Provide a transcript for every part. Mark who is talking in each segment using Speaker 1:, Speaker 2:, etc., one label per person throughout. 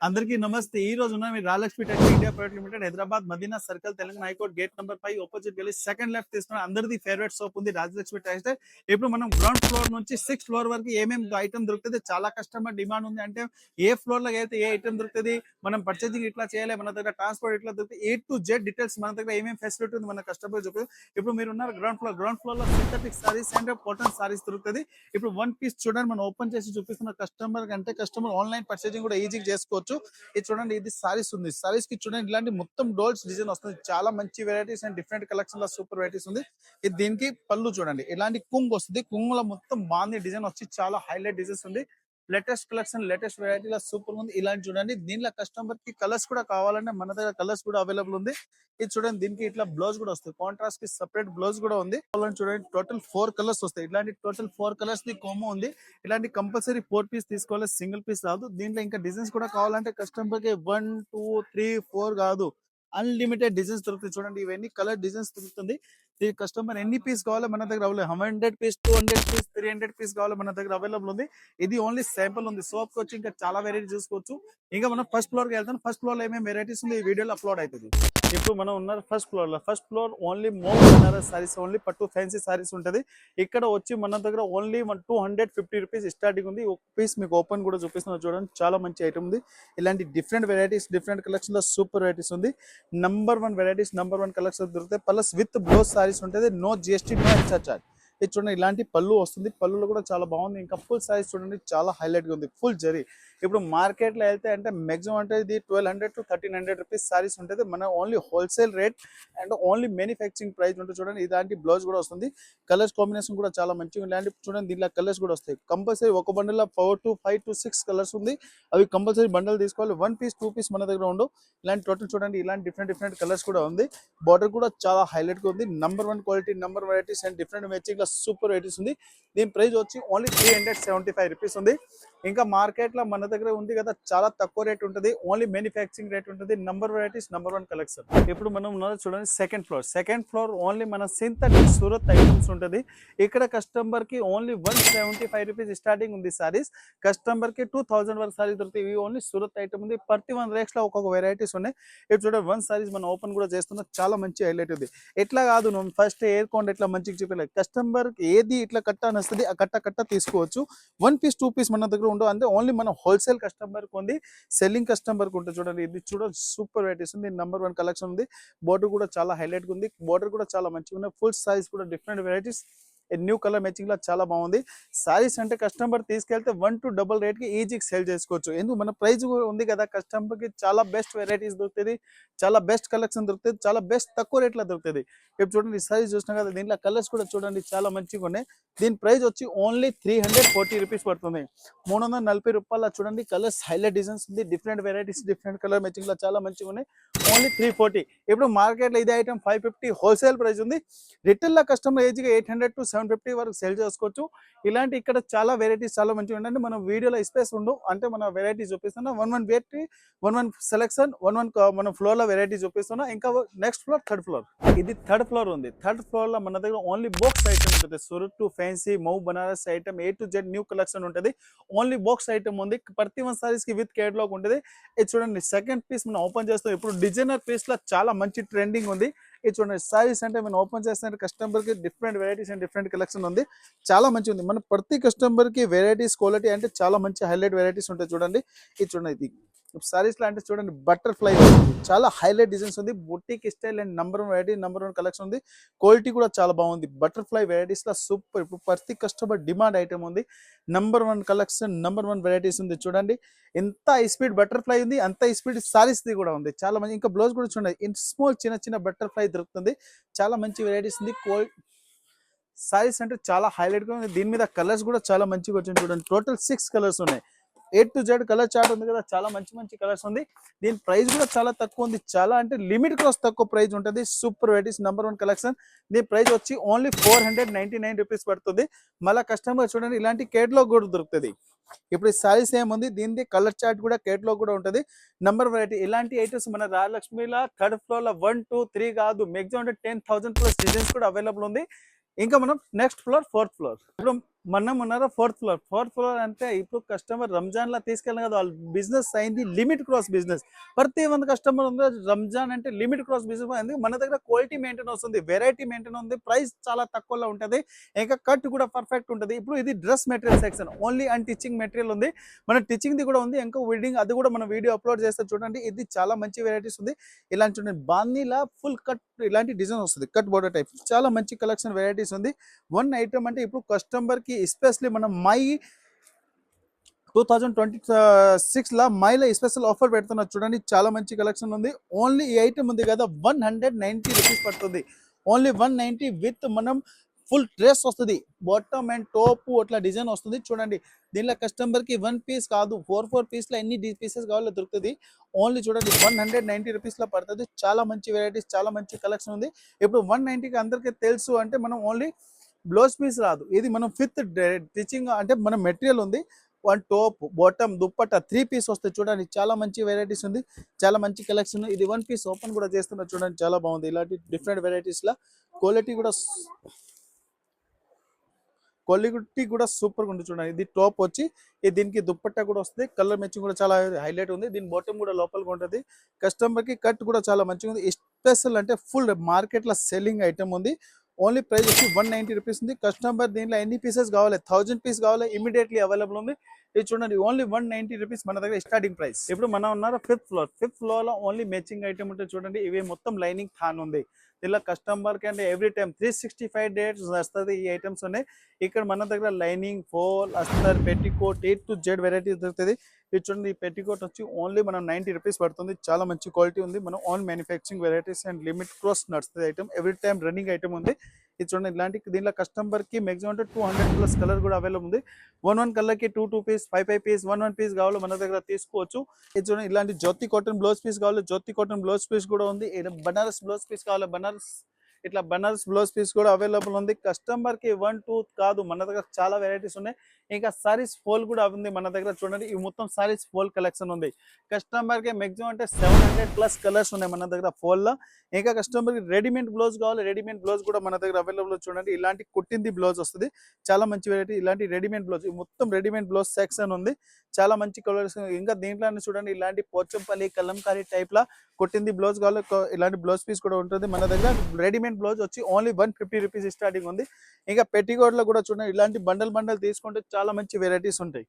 Speaker 1: అందరికీ నమస్తే. ఈ రోజు ఉన్న మీరు Rajalakshmi tech India private limited Hyderabad Madina circle Telangana high court gate number 5 opposite గల్లీ సెకండ్ లెఫ్ట్ తీసుకున్న అందరిది ఫేవరెట్ షాప్ ఉంది రాజలక్ష్మి టెక్స్టైల్. ఇప్పుడు మనం గ్రౌండ్ ఫ్లోర్ నుంచి 6th ఫ్లోర్ వరకు ఏమేమి ఐటమ్ దొరుకుతుంది, చాలా కస్టమర్ డిమాండ్ ఉంది. అంటే ఏ ఫ్లోర్ లో అయితే ఏ ఐటమ్ దొరుకుతుంది, మనం పర్చేజింగ్ ఇట్లా చేయాలి, మన దగ్గర ట్రాన్స్పోర్ట్ ఇట్లా దొరుకుతుంది, A to Z డీటెయిల్స్ మన దగ్గర ఏమేమి ఫెసిలిటీ ఉంది మన కస్టమర్ చూపి. ఇప్పుడు మీరు ఉన్నారు గ్రౌండ్ ఫ్లోర్ లో synthetic saris and cotton saris దొరుకుతుంది. ఇప్పుడు వన్ పీస్ చూడండి, మనం ఓపెన్ చేసి చూపిస్తున్న కస్టమర్ కంటే కస్టమర్ ఆన్లైన్ పర్చేజింగ్ కూడా ఈజీగా చేసుకోవచ్చు. ఇది చూడండి, ఇది సారీస్ ఉంది. సారీస్ కి చూడండి ఇలాంటి మొత్తం డోల్స్ డిజైన్ వస్తుంది. చాలా మంచి వెరైటీస్ అండ్ డిఫరెంట్ కలెక్షన్ లో సూపర్ వెరైటీస్ ఉంది. ఇది దీనికి పళ్ళు చూడండి, ఇలాంటి కుంగ్ వస్తుంది. కుంగ్ లో మొత్తం బాగుంది డిజైన్ వచ్చి, చాలా హైలైట్ డిజైన్స్ ఉంది. లేటెస్ట్ కలెక్షన్, లేటెస్ట్ వెరైటీలో సూపర్ ఉంది. ఇలాంటి చూడండి, దీనిలో కస్టమర్ కి కలర్స్ కూడా కావాలంటే మన దగ్గర కలర్స్ కూడా అవైలబుల్ ఉంది. ఇది చూడండి, దీనికి ఇట్లా బ్లౌజ్ కూడా వస్తుంది. కాంట్రాస్ట్ కి సెపరేట్ బ్లౌజ్ కూడా ఉంది. చూడండి, టోటల్ 4 కలర్స్ వస్తాయి. ఇలాంటి టోటల్ 4 కలర్స్ ది కోమో ఉంది. ఇలాంటి కంపల్సరీ 4 పీస్ తీసుకోవాలి, సింగిల్ పీస్ రాదు. దీంట్లో ఇంకా డిజైన్స్ కూడా కావాలంటే కస్టమర్ కి 1 2 3 4 కాదు, అన్లిమిటెడ్ డిజైన్స్ దొరుకుతాయి. చూడండి, ఇవన్నీ కలర్ డిజైన్స్ దొరుకుతుంది. ఈ కస్టమర్ ఎన్ని పీస్ కావాలో మన దగ్గర అవైలబుల్. 100 పీస్, 200 పీస్, 300 పీస్ కావాలో మన దగ్గర అవైలబుల్ ఉంది. ఇది ఓన్లీ శాంపుల్ ఉంది. సోప్ వచ్చి ఇంకా చాలా వెరైటీ చూసుకోవచ్చు. ఇంకా మనం ఫస్ట్ ఫ్లోర్ కి వెళ్తాం. ఫస్ట్ ఫ్లోర్ లో ఏమేమి వెరైటీస్ ఉంది ఈ వీడియోలో అప్లోడ్ అవుతుంది. ఇప్పుడు మనం ఉన్నారు ఫస్ట్ ఫ్లోర్ లో. First floor only more Banaras saris, only పట్టు ఫ్యాన్సీ సారీస్ ఉంటది. ఇక్కడ వచ్చి మన దగ్గర ఓన్లీ 250 రూపీస్ స్టార్టింగ్ ఉంది. ఒక పీస్ మీకు ఓపెన్ కూడా చూపిస్తున్నా చూడండి, చాలా మంచి ఐటమ్ ఉంది. ఇలాంటి డిఫరెంట్ వెరైటీస్, డిఫరెంట్ కలెక్షన్ లో సూపర్ వెరైటీస్ ఉంది. నంబర్ 1 వెరైటీస్, నంబర్ 1 కలెక్షన్ దొరుకుతాయి. ప్లస్ విత్ బ్లౌజ్ సారీస్ ఉంటుంది. No GST, no extra charge. ఇది చూడండి, ఇలాంటి పళ్ళు వస్తుంది. పళ్ళులో కూడా చాలా బాగుంది. ఇంకా ఫుల్ సారీస్ చూడండి, చాలా హైలైట్ గా ఉంది. ఫుల్ జరీ. ఇప్పుడు మార్కెట్ లో వెళ్తే అంటే మాక్సిమం అంటే ఇది 1200 to 1300 రూపీస్ సారీస్ ఉంటుంది. మన only wholesale rate and only manufacturing price ఉంటుంది. చూడండి, ఇలాంటి బ్లౌజ్ కూడా వస్తుంది. కలర్స్ కాంబినేషన్ కూడా చాలా మంచిగా. ఇలాంటి చూడండి, దీంట్లో కలర్స్ కూడా వస్తాయి. కంపల్సరీ ఒక బండిల్ లో 4 to 5 to 6 కలర్స్ ఉంది. అవి కంపల్సరీ బండల్ తీసుకోవాలి. 1 పీస్ 2 పీస్ మన దగ్గర ఉండవు. ఇలాంటి టోటల్ చూడండి, ఇలాంటి డిఫరెంట్ కలర్స్ కూడా ఉంది. బార్డర్ కూడా చాలా హైలైట్ గా ఉంది. Number 1 quality, number varieties and different matching లో సూపర్ వెరైటీస్ ఉంది. దీని ప్రైస్ వచ్చి ఓన్లీ 375 రూపీస్ ఉంది. ఇంకా మార్కెట్ లో మన దగ్గర ఉంది కదా, చాలా తక్కువ రేట్ ఉంటుంది. ఓన్లీ మ్యానుఫ్యాక్చరింగ్ రేట్ ఉంటుంది. Number varieties, number 1 collection. ఇప్పుడు మనం ఉన్నది చూడండి second floor. Second floor only మన సింథటిక్ సూరత్ ఐటమ్స్ ఉంటుంది. ఇక్కడ కస్టమర్ కి ఓన్లీ 175 రూపీస్ స్టార్టింగ్ ఉంది సారీస్. కస్టమర్ కి 2000 వరకు సారీ దొరుకుతాయి. ఇవి ఓన్లీ సూరత్ ఐటమ్ ఉంది. ప్రతి 1 రేక్స్ లో ఒక్కొక్క వెరైటీస్ ఉన్నాయి. ఇప్పుడు చూడండి, 1 సారీస్ మనం ఓపెన్ కూడా చేస్తున్నా, చాలా మంచి హైలైట్ ఉంది. ఎట్లా కాదు, నువ్వు ఫస్ట్ ఎయిర్ కౌంట్ ఎట్లా మంచిగా చూపించలేదు. కస్టమర్ ఏది ఇట్లా కట్ట నస్తుంది, ఆ కట్ట తీసుకోవచ్చు. 1 పీస్ 2 పీస్ మన దగ్గర ఉండవు. అంటే ఓన్లీ మన హోల్సేల్ కస్టమర్ కి ఉంది, సెల్లింగ్ కస్టమర్ కి ఉంటుంది. చూడండి, ఇది చూడండి, సూపర్ వెరైటీస్ ఉంది. నంబర్ 1 కలెక్షన్ ఉంది. బోర్డర్ కూడా చాలా హైలైట్ ఉంది. బోర్డర్ కూడా చాలా మంచిగా ఉన్నాయి. ఫుల్ సైజ్ కూడా different varieties, new colour matching లో చాలా బాగుంది. సారీస్ అంటే కస్టమర్ తీసుకెళ్తే 1 to డబుల్ రేట్ కి ఈజీగా సేల్ చేసుకోవచ్చు. ఎందుకు, మన ప్రైస్ ఉంది కదా, కస్టమర్ కి చాలా బెస్ట్ వెరైటీస్ దొరుకుతుంది, చాలా బెస్ట్ కలెక్షన్ దొరుకుతుంది, చాలా బెస్ట్ తక్కువ రేట్ లో దొరుకుతుంది. ఇప్పుడు చూడండి, ఈ సారీస్ చూసినా కదా, దీంట్లో కలర్స్ కూడా చూడండి, చాలా మంచిగా ఉన్నాయి. దీని ప్రైస్ వచ్చి ఓన్లీ 340 రూపీస్ పడుతుంది. 340 రూపాయల చూడండి, కలర్స్ హైలైట్ డిజైన్స్ ఉంది. Different varieties, different colour matching లో చాలా మంచిగా ఉన్నాయి. ఓన్లీ 340. ఇప్పుడు మార్కెట్ లో ఇదే ఐటమ్ 550 హోల్సేల్ ప్రైస్ ఉంది. రిటైల్ లో కస్టమర్ ఏజ్ గా 800 to 750 వరకు సేల్ చేసుకోవచ్చు. ఇలాంటి ఇక్కడ చాలా వెరైటీస్ చాలా మంచిగా ఉండండి. మనం వీడియోలో స్పేస్ ఉండు అంటే మన వెరైటీస్ చూపిస్తున్నా. 1 వెరైటీ, 1 సెలెక్షన్, 1 మన ఫ్లోర్ లో వెరైటీ చూపిస్తున్నా. ఇంకా నెక్స్ట్ ఫ్లోర్, థర్డ్ ఫ్లోర్. ఇది థర్డ్ ఫ్లోర్ ఉంది. థర్డ్ ఫ్లోర్ లో మన దగ్గర ఓన్లీ బాక్స్ ఐటమ్ ఉంటుంది. Surat to fancy, Mau Banaras item, A to Z new collection ఉంటుంది. ఓన్లీ బాక్స్ ఐటమ్ ఉంది. ప్రతి 1 సారీస్ కి విత్ కేటలాగ్ ఉంటుంది. ఇది చూడండి, సెకండ్ పీస్ మనం ఓపెన్ చేస్తాం. ఇప్పుడు డిజైనర్ పీస్ లో చాలా మంచి ట్రెండింగ్ ఉంది. ఇది చూడండి, సారీస్ అంటే మనం ఓపెన్ చేస్తున్న కస్టమర్ కి different varieties and different collection ఉంది. చాలా మంచిగా ఉంది. మన ప్రతి కస్టమర్ కి వెరైటీస్, క్వాలిటీ అంటే చాలా మంచి హైలైట్ వెరైటీస్ ఉంటాయి. చూడండి, ఇది చూడండి, ఇది సారీస్ లో అంటే చూడండి, బటర్ఫ్లై చాలా హైలైట్ డిజైన్స్ ఉంది. Boutique style and number 1 variety, number 1 collection ఉంది. క్వాలిటీ కూడా చాలా బాగుంది. బటర్ఫ్లై వెరైటీస్ లో సూపర్. ఇప్పుడు ప్రతి కస్టమర్ డిమాండ్ ఐటమ్ ఉంది. నంబర్ 1 కలెక్షన్, నంబర్ 1 వెరైటీస్ ఉంది. చూడండి, ఎంత స్పీడ్ బటర్ఫ్లై ఉంది, అంత స్పీడ్ సారీస్ ది కూడా ఉంది. చాలా మంచి. ఇంకా బ్లౌజ్ కూడా చూడండి, స్మాల్ చిన్న బటర్ఫ్లై దొరుకుతుంది. చాలా మంచి వెరైటీస్ ఉంది. సారీస్ అంటే చాలా హైలైట్ గా ఉంది. దీని మీద కలర్స్ కూడా చాలా మంచిగా వచ్చింది. చూడండి, టోటల్ 6 కలర్స్ ఉన్నాయి. A to Z colour chart ఉంది కదా, చాలా మంచి కలర్స్ ఉంది. దీని ప్రైస్ కూడా చాలా తక్కువ ఉంది. చాలా అంటే లిమిట్ క్రాస్ తక్కువ ప్రైస్ ఉంటుంది. Super varieties, number 1 collection. దీని ప్రైస్ వచ్చి ఓన్లీ 499 రూపీస్ పడుతుంది. మళ్ళీ కస్టమర్ చూడండి, ఇలాంటి కేటలాగ్ కూడా దొరుకుతుంది. ఇప్పుడు ఈ సారీస్ ఏముంది, దీని కలర్ చార్ట్ కూడా కేటలాగ్ కూడా ఉంటుంది. నంబర్ వెరైటీ ఇలాంటి ఐటమ్స్ మన రాజలక్ష్మిలో థర్డ్ ఫ్లోర్ లో 1 2 3 కాదు, మాక్సిమం అంటే 10,000 ప్లస్ డిజైన్స్ కూడా అవైలబుల్ ఉంది. ఇంకా మనం నెక్స్ట్ ఫ్లోర్, 4th ఫ్లోర్. ఇప్పుడు మనం ఉన్నారా ఫోర్త్ ఫ్లోర్ అంటే ఇప్పుడు కస్టమర్ రంజాన్ లా తీసుకెళ్ళిన కదా వాళ్ళ బిజినెస్ అయింది లిమిట్ క్రాస్ బిజినెస్. ప్రతి మంది కస్టమర్ ఉంది రంజాన్ అంటే లిమిట్ క్రాస్ బిజినెస్ అయింది. మన దగ్గర క్వాలిటీ మెయింటైన్ వస్తుంది, వెరైటీ మెయింటైన్ ఉంది, ప్రైస్ చాలా తక్కువలో ఉంటుంది, ఇంకా కట్ కూడా పర్ఫెక్ట్ ఉంటుంది. ఇప్పుడు ఇది dress material section only and teaching material ఉంది, మన టీచింగ్ ది కూడా ఉంది, ఇంకా వెడ్డింగ్ అది కూడా మనం వీడియో అప్లోడ్ చేస్తే చూడండి. ఇది చాలా మంచి వెరైటీస్ ఉంది. ఇలాంటి చూడండి బాందీలా ఫుల్ కట్ ఇలాంటి డిజైన్ వస్తుంది, కట్ బోర్డర్ టైప్, చాలా మంచి కలెక్షన్ వెరైటీస్ ఉంది. వన్ ఐటమ్ అంటే ఇప్పుడు కస్టమర్ కి ఎస్పెషల్లీ మనం మై 2026 లా మైలో స్పెషల్ ఆఫర్ పెడుతున్నారు చూడండి. చాలా మంచి కలెక్షన్ ఉంది. ఓన్లీ ఈ ఐటమ్ ఉంది కదా 190 రూపీస్ పడుతుంది. ఓన్లీ 190 విత్ మనం ఫుల్ డ్రెస్ వస్తుంది, బాటమ్ అండ్ టాప్ అట్లా డిజైన్ వస్తుంది చూడండి. దీనిలో కస్టమర్ కి 1 పీస్ కాదు 4 పీస్ లో ఎన్ని పీసెస్ కావాలో దొరుకుతుంది. ఓన్లీ చూడండి 190 రూపీస్ లో పడుతుంది. చాలా మంచి వెరైటీస్, చాలా మంచి కలెక్షన్ ఉంది. ఇప్పుడు 190కి అందరికీ తెలుసు అంటే మనం ఓన్లీ బ్లౌజ్ పీస్ రాదు, ఇది మనం ఫిఫ్త్ టీచింగ్ అంటే మన మెటీరియల్ ఉంది. One top bottom dupatta 3 piece వస్తాయి చూడండి. చాలా మంచి వెరైటీస్ ఉంది, చాలా మంచి కలెక్షన్. ఇది 1 పీస్ ఓపెన్ కూడా చేస్తున్నారు చూడండి, చాలా బాగుంది. ఇలాంటి డిఫరెంట్ వెరైటీస్ లా క్వాలిటీ కూడా సూపర్ గా ఉంది చూడండి. ఇది టాప్ వచ్చి దీనికి దుప్పట్టా కూడా వస్తుంది, కలర్ మ్యాచింగ్ కూడా చాలా హైలైట్ ఉంది. దీని బాటమ్ కూడా లోపలికి ఉంటుంది. కస్టమర్ కి కట్ కూడా చాలా మంచిగా ఉంది. స్పెషల్ అంటే ఫుల్ మార్కెట్ లో సెల్లింగ్ ఐటమ్ ఉంది. ఓన్లీ ప్రైస్ వచ్చి 190 రూపీస్ ఉంది. కస్టమర్ దీంట్లో ఎన్ని పీసెస్ కావాలి, 1000 పీస్ కావాలి, ఇమీడియట్లీ అవైలబుల్ ఉంది. ఇది చూడండి ఓన్లీ 190 రూపీస్ మన దగ్గర స్టార్టింగ్ ప్రైస్. ఇప్పుడు మనం ఉన్నారు ఫిఫ్త్ ఫ్లోర్ లో ఓన్లీ మ్యాచింగ్ ఐటమ్ ఉంటే చూడండి. ఇవి మొత్తం లైనింగ్ థాన్ ఉంది. ఇలా కస్టమర్ కి అంటే ఎవ్రీ టైం 365 డేస్ వస్తుంది ఈ ఐటమ్స్ ఉన్నాయి. ఇక్కడ మన దగ్గర లైనింగ్, ఫోల్, అస్తర్, petticoat A to Z varieties దొరుకుతుంది. ఇది చూడండి, ఈ పెట్టికోట్ వచ్చి ఓన్లీ మనం 90 రూపీస్ పడుతుంది. చాలా మంచి క్వాలిటీ ఉంది. మనం own manufacturing varieties and limit cross నడుస్తుంది item, every time running item ఉంది. ఇది చూడండి ఇలాంటి దీంట్లో కస్టమర్ కి మాక్సిమం అంటే 200+ కలర్ కూడా అవైలబుల్ ఉంది. 1 కలర్ కి 2 పీస్, 5 పీస్, 1 పీస్ కావాలి మన దగ్గర తీసుకోవచ్చు. ఇది చూడండి ఇలాంటి జ్యోతి కాటన్ బ్లౌజ్ పీస్ కావాలి, జ్యోతి కాటన్ బ్లౌజ్ పీస్ కూడా ఉంది. బనారస్ బ్లౌజ్ పీస్ కావాలి, ఇట్లా బనారస్ బ్లౌజ్ పీస్ కూడా అవైలబుల్ ఉంది. కస్టమర్ కి 1 2 కాదు మన దగ్గర చాలా వెరైటీస్ ఉన్నాయి. ఇంకా సారీస్ ఫోల్ కూడా ఉంది మన దగ్గర చూడండి. ఈ మొత్తం సారీస్ ఫోల్ కలెక్షన్ ఉంది. కస్టమర్ కి మాక్సిమం అంటే 700+ కలర్స్ ఉన్నాయి మన దగ్గర ఫోల్ లో. ఇంకా కస్టమర్ కి రెడీమేడ్ బ్లౌజ్ కావాలి, రెడీమేడ్ బ్లౌజ్ కూడా మన దగ్గర అవైలబుల్ చూడండి. ఇలాంటి కుట్టింది బ్లౌజ్ వస్తుంది, చాలా మంచి వెరైటీ. ఇలాంటి రెడీమేడ్ బ్లౌజ్, మొత్తం రెడీమేడ్ బ్లౌజ్ సెక్షన్ ఉంది, చాలా మంచి కలర్స్. ఇంకా దీంట్లోనే చూడండి ఇలాంటి పోచంపల్లి కలంకారీ టైప్ లా కుట్టింది బ్లౌజ్ కావాలి, ఇలాంటి బ్లౌజ్ పీస్ కూడా ఉంటుంది మన దగ్గర. రెడీమేడ్ బ్లౌజ్ వచ్చి ఓన్లీ 150 రూపీస్ స్టార్టింగ్ ఉంది. ఇంకా పెట్టికోట్ లో కూడా చూడండి ఇలాంటి బండల్ తీసుకుంటే చాలా మంచి వెరైటీస్ ఉంటాయి.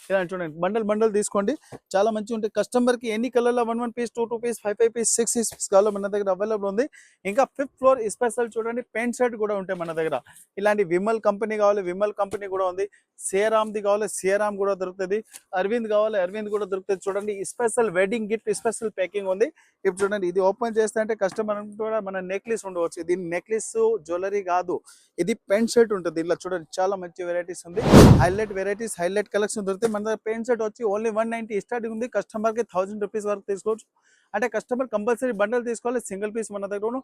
Speaker 1: ఇలా చూడండి బండల్ తీసుకోండి, చాలా మంచిగా ఉంటాయి. కస్టమర్ కి ఎన్ని కలర్ లో 1 పీస్, 2 పీస్, 5 పీస్, 6 పీస్ కావాలో మన దగ్గర అవైలబుల్ ఉంది. ఇంకా ఫిఫ్త్ ఫ్లోర్ స్పెషల్ చూడండి పెయింట్ షర్ట్ కూడా ఉంటాయి మన దగ్గర. ఇలాంటి విమల్ కంపెనీ కావాలి, విమల్ కంపెనీ కూడా ఉంది. సియరామ్ది కావాలి, సియరామ్ కూడా దొరుకుతుంది. అరవింద్ కావాలి, అరవింద్ కూడా దొరుకుతుంది చూడండి. Special wedding gift special packing ఉంది. ఇప్పుడు చూడండి ఇది ఓపెన్ చేస్తే అంటే కస్టమర్ కూడా మన నెక్లెస్ ఉండవచ్చు. దీని నెక్లెస్ జ్యువెలరీ కాదు, ఇది పెయింట్ షర్ట్ ఉంటుంది. ఇలా చూడండి చాలా మంచి వెరైటీస్ ఉంది. హైలైట్ వెరైటీస్, హైలైట్ కలెక్షన్ దొరుకుతాయి మన దగ్గర. పెయింట్ షర్ట్ వచ్చి ఓన్లీ 190 స్టార్టింగ్ ఉంది. కస్టమర్ కి 1000 రూపీస్ వరకు తీసుకోవచ్చు. అంటే కస్టమర్ కంపల్సరీ బండల్ తీసుకోవాలి, సింగిల్ పీస్ మన దగ్గర.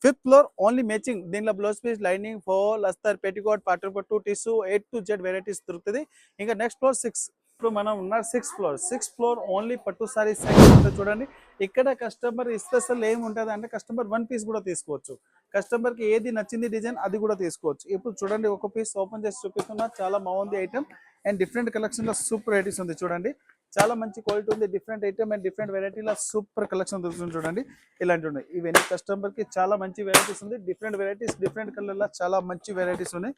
Speaker 1: ఫిఫ్త్ ఫ్లోర్ ఓన్లీ మ్యాచింగ్, దీనిలో బ్లౌజ్ పీస్, లైనింగ్, ఫోల్, అస్తర్, పెట్టికోట్, పాటర్ పట్టు, tissue A to Z varieties దొరుకుతుంది. ఇంకా నెక్స్ట్ ఫ్లోర్ 6. ఇప్పుడు మనం ఉన్న సిక్స్త్ ఫ్లోర్ ఓన్లీ పట్టు సారీస్ చూడండి. ఇక్కడ కస్టమర్ స్పెషల్ ఏమి ఉంటుంది అంటే కస్టమర్ 1 పీస్ కూడా తీసుకోవచ్చు. కస్టమర్ కి ఏది నచ్చింది డిజైన్ అది కూడా తీసుకోవచ్చు. ఇప్పుడు చూడండి ఒక పీస్ ఓపెన్ చేసి చూపిస్తున్నా, చాలా బాగుంది ఐటమ్ అండ్ డిఫరెంట్ కలెక్షన్ లో సూపర్ వెరైటీస్ ఉంది చూడండి. చాలా మంచి క్వాలిటీ ఉంది, డిఫరెంట్ ఐటమ్ అండ్ డిఫరెంట్ వెరైటీలో సూపర్ కలెక్షన్ దొరుకుతుంది చూడండి. ఇలాంటి ఉన్నాయి ఇవన్నీ కస్టమర్ కి చాలా మంచి వెరైటీస్ ఉంది. డిఫరెంట్ వెరైటీస్, డిఫరెంట్ కలర్ లో చాలా మంచి వెరైటీస్ ఉన్నాయి.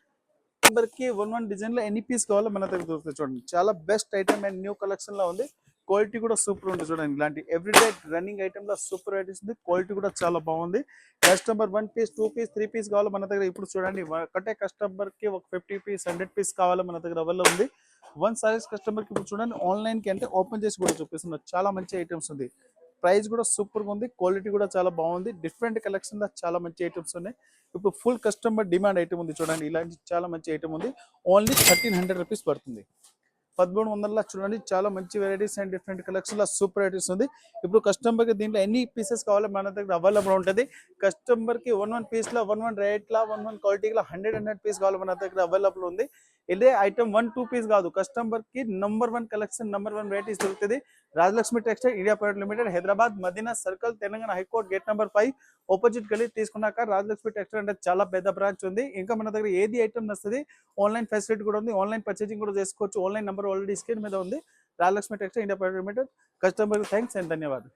Speaker 1: కస్టమర్ కి 1 డిజైన్ లో ఎన్ని పీస్ కావాలో మన దగ్గర దొరుకుతుంది చూడండి. చాలా best item and new collection లో ఉంది. క్వాలిటీ కూడా సూపర్ ఉంటుంది చూడండి. ఇలాంటి ఎవ్రీడే రన్నింగ్ ఐటమ్ లో సూపర్ వెరైటీస్ ఉంది. క్వాలిటీ కూడా చాలా బాగుంది. కస్టమర్ 1 పీస్, 2 పీస్, 3 పీస్ కావాలి మన దగ్గర. ఇప్పుడు చూడండి ఒకటే కస్టమర్ కి ఒక 50 పీస్, 100 పీస్ కావాలి మన దగ్గర అవైలబుల్ ఉంది. 1 సారీస్ కస్టమర్ కి ఇప్పుడు చూడండి ఆన్లైన్ కి అంటే ఓపెన్ చేసి కూడా చూపిస్తున్నారు. చాలా మంచి ఐటమ్స్ ఉంది, ప్రైస్ కూడా సూపర్ గా ఉంది, క్వాలిటీ కూడా చాలా బాగుంది. డిఫరెంట్ కలెక్షన్ లో చాలా మంచి ఐటమ్స్ ఉన్నాయి. ఇప్పుడు ఫుల్ కస్టమర్ డిమాండ్ ఐటమ్ ఉంది చూడండి. ఇలాంటి చాలా మంచి ఐటమ్ ఉంది. ఓన్లీ 1300 రూపీస్ పడుతుంది. 1300 చూడండి, చాలా మంచి వెరైటీస్ అండ్ డిఫరెంట్ కలెక్షన్ లో సూపర్ వెరైటీస్ ఉంది. ఇప్పుడు కస్టమర్ కి దీంట్లో ఎన్ని పీసెస్ కావాలో మన దగ్గర అవైలబుల్ ఉంటుంది. కస్టమర్ కి వన్ పీస్ లో వన్ రేట్ లా వన్ క్వాలిటీ లో 100 పీస్ కావాలి మన దగ్గర అవైలబుల్ ఉంది. ఇదే ఐటమ్ 1-2 పీస్ కాదు, కస్టమర్ కి నంబర్ 1 కలెక్షన్, నంబర్ 1 వెరైటీస్ దొరుకుతుంది. Rajalakshmi textile India private limited, Hyderabad Madina circle, Telangana high court gate number 5 opposite గల్లీ తీసుకున్నాక రాజలక్ష్మి టెక్స్టైల్ అంటే చాలా పెద్ద బ్రాంచ్ ఉంది. ఇంకా మన దగ్గర ఏది ఐటమ్ నస్తుంది ఆన్లైన్ ఫెసిలిటీ కూడా ఉంది, ఆన్లైన్ పర్చేసింగ్ కూడా చేసుకోవచ్చు. ఆన్లైన్ నెంబర్ ఆల్రెడీ స్క్రీన్ మీద ఉంది. Rajalakshmi textile India private limited. Customer thanks and ధన్యవాదాలు.